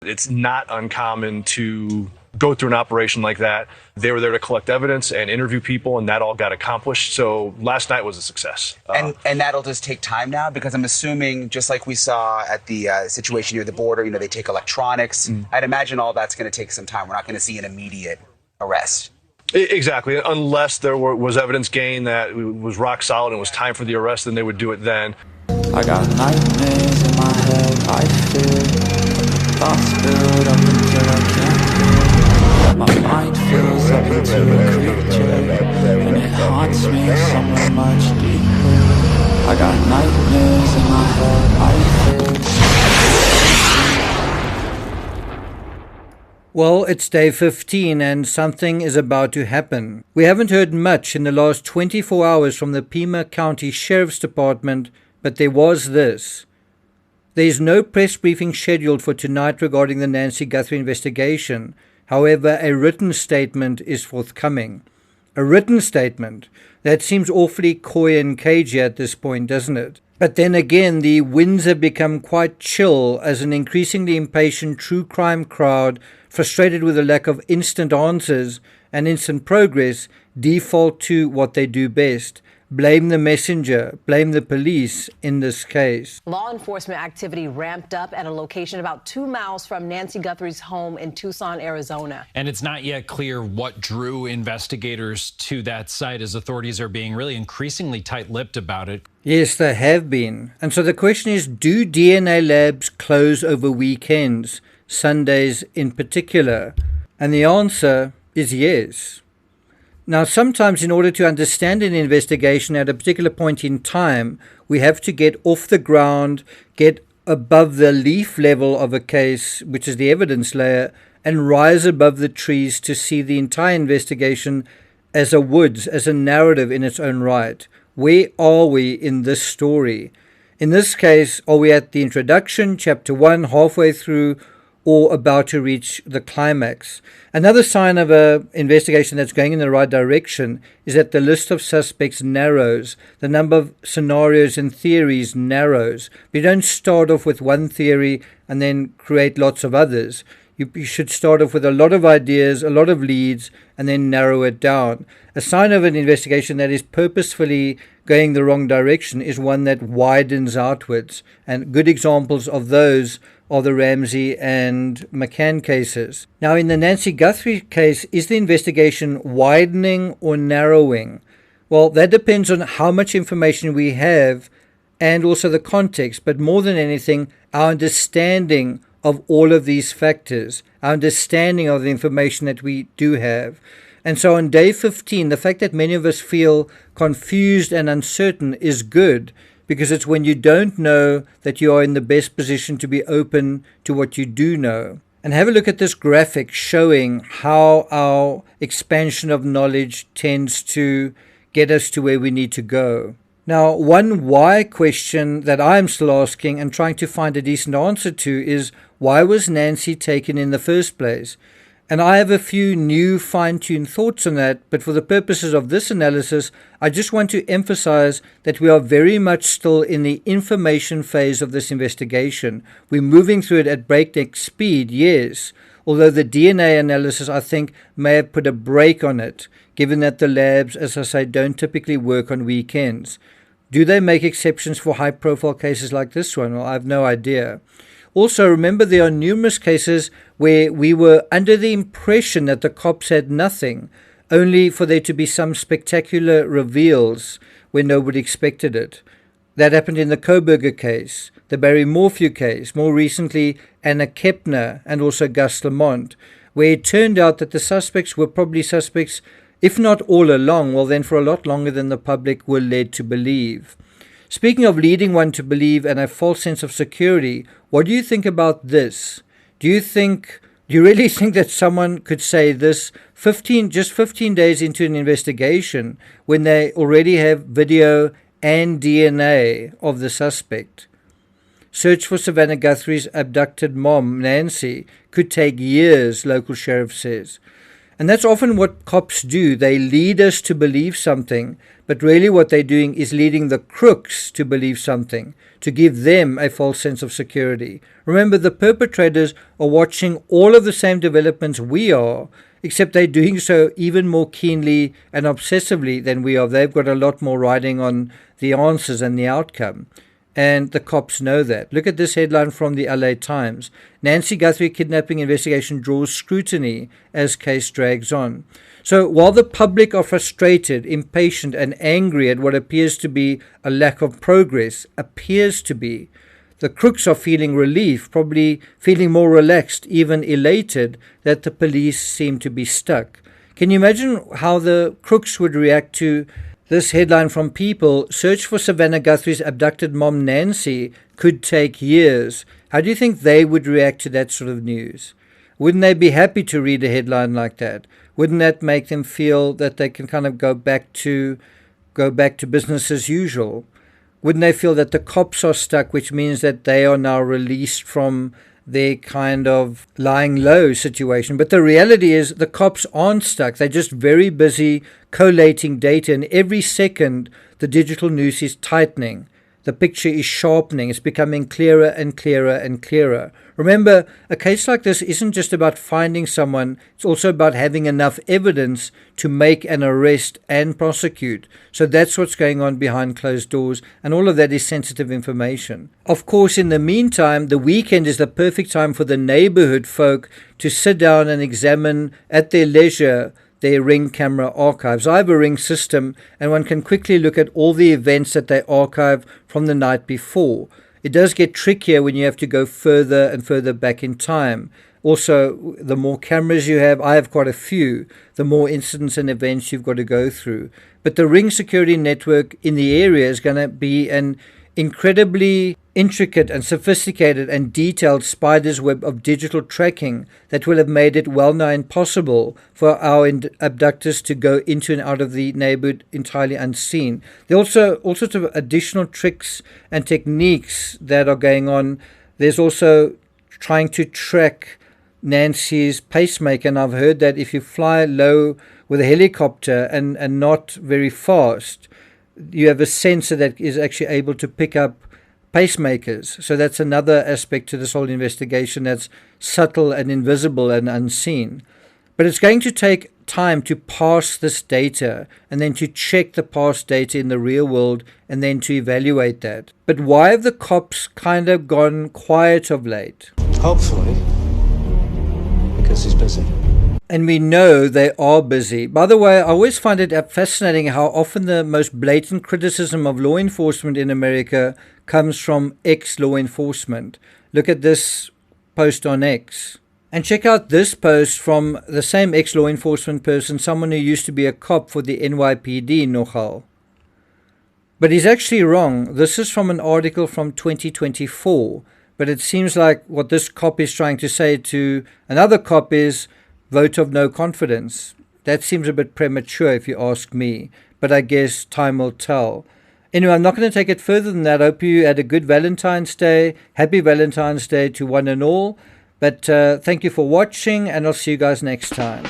It's not uncommon to go through an operation like that. They were there to collect evidence and interview people, and that all got accomplished. So last night was a success. And that'll just take time now, because I'm assuming, just like we saw at the situation near the border, they take electronics. I'd imagine all that's going to take some time. We're not going to see an immediate arrest. Exactly. Unless there was evidence gained that was rock solid and it was time for the arrest, then they would do it then. I got nightmares in my head, I fear thoughts build up until I can't feel. My mind fills up into a creature, and it haunts me somewhere much deeper. I got nightmares in my head, I fear. Well, it's day 15 and something is about to happen. We haven't heard much in the last 24 hours from the Pima County Sheriff's Department, but there was this. There is no press briefing scheduled for tonight regarding the Nancy Guthrie investigation. However, a written statement is forthcoming. A written statement? That seems awfully coy and cagey at this point, doesn't it? But then again, the winds have become quite chill as an increasingly impatient true crime crowd, frustrated with the lack of instant answers and instant progress, default to what they do best. Blame the messenger, blame the police in this case. Law enforcement activity ramped up at a location about 2 miles from Nancy Guthrie's home in Tucson, Arizona. And it's not yet clear what drew investigators to that site, as authorities are being really increasingly tight-lipped about it. Yes, they have been. And so the question is, do DNA labs close over weekends, Sundays in particular? And the answer is yes. Now, sometimes in order to understand an investigation at a particular point in time, we have to get off the ground, get above the leaf level of a case, which is the evidence layer, and rise above the trees to see the entire investigation as a woods, as a narrative in its own right. Where are we in this story? In this case, are we at the introduction, chapter 1, halfway through, or about to reach the climax? Another sign of an investigation that's going in the right direction is that the list of suspects narrows. The number of scenarios and theories narrows. You don't start off with one theory and then create lots of others. You should start off with a lot of ideas, a lot of leads, and then narrow it down. A sign of an investigation that is purposefully going the wrong direction is one that widens outwards. And good examples of those are the Ramsey and McCann cases. Now, in the Nancy Guthrie case, is the investigation widening or narrowing? Well, that depends on how much information we have and also the context, but more than anything, our understanding of all of these factors, our understanding of the information that we do have. And so on day 15, the fact that many of us feel confused and uncertain is good, because it's when you don't know that you are in the best position to be open to what you do know. And have a look at this graphic showing how our expansion of knowledge tends to get us to where we need to go. Now, one why question that I'm still asking and trying to find a decent answer to is, why was Nancy taken in the first place? And I have a few new fine-tuned thoughts on that, but for the purposes of this analysis, I just want to emphasize that we are very much still in the information phase of this investigation. We're moving through it at breakneck speed, yes, although the DNA analysis, I think, may have put a brake on it, given that the labs, as I say, don't typically work on weekends. Do they make exceptions for high-profile cases like this one? Well, I have no idea. Also, remember, there are numerous cases where we were under the impression that the cops had nothing, only for there to be some spectacular reveals when nobody expected it. That happened in the Koberger case, the Barry Morphew case, more recently Anna Kepner and also Gus Lamont, where it turned out that the suspects were probably suspects, if not all along, well then for a lot longer than the public were led to believe. Speaking of leading one to believe and a false sense of security, what do you think about this? Do you really think that someone could say this 15 days into an investigation when they already have video and DNA of the suspect? Search for Savannah Guthrie's abducted mom, Nancy, could take years, local sheriff says. And that's often what cops do. They lead us to believe something, But really what they're doing is leading the crooks to believe something, to give them a false sense of security. Remember, the perpetrators are watching all of the same developments we are, except they're doing so even more keenly and obsessively than we are. They've got a lot more riding on the answers and the outcome. And the cops know that. Look at this headline from the LA Times. Nancy Guthrie kidnapping investigation draws scrutiny as case drags on. So while the public are frustrated, impatient, and angry at what appears to be a lack of progress, the crooks are feeling relief, probably feeling more relaxed, even elated that the police seem to be stuck. Can you imagine how the crooks would react to this headline from People? Search for Savannah Guthrie's abducted mom Nancy could take years. How do you think they would react to that sort of news? Wouldn't they be happy to read a headline like that? Wouldn't that make them feel that they can kind of go back to business as usual? Wouldn't they feel that the cops are stuck, which means that they are now released from their kind of lying low situation? But the reality is the cops aren't stuck. They're just very busy collating data, and every second the digital news is tightening. The picture is sharpening. It's becoming clearer and clearer and clearer. Remember, a case like this isn't just about finding someone. It's also about having enough evidence to make an arrest and prosecute. So that's what's going on behind closed doors, and all of that is sensitive information. Of course, in the meantime, the weekend is the perfect time for the neighborhood folk to sit down and examine at their leisure their Ring camera archives. I have a Ring system, and one can quickly look at all the events that they archive from the night before. It does get trickier when you have to go further and further back in time. Also, the more cameras you have, I have quite a few, the more incidents and events you've got to go through. But the Ring security network in the area is going to be an incredibly intricate and sophisticated and detailed spider's web of digital tracking that will have made it well nigh impossible for our abductors to go into and out of the neighborhood entirely unseen. There are also all sorts of additional tricks and techniques that are going on. There's also trying to track Nancy's pacemaker, and I've heard that if you fly low with a helicopter and not very fast, you have a sensor that is actually able to pick up pacemakers. So that's another aspect to this whole investigation that's subtle and invisible and unseen. But it's going to take time to parse this data and then to check the parsed data in the real world and then to evaluate that. But why have the cops kind of gone quiet of late? Hopefully, because he's busy. And we know they are busy. By the way, I always find it fascinating how often the most blatant criticism of law enforcement in America comes from ex-law enforcement. Look at this post on X. And check out this post from the same ex-law enforcement person, someone who used to be a cop for the NYPD, nogal. But he's actually wrong. This is from an article from 2024. But it seems like what this cop is trying to say to another cop is, vote of no confidence. That seems a bit premature if you ask me, but I guess time will tell. Anyway, I'm not going to take it further than that. I hope you had a good Valentine's Day. Happy Valentine's Day to one and all. But thank you for watching, and I'll see you guys next time.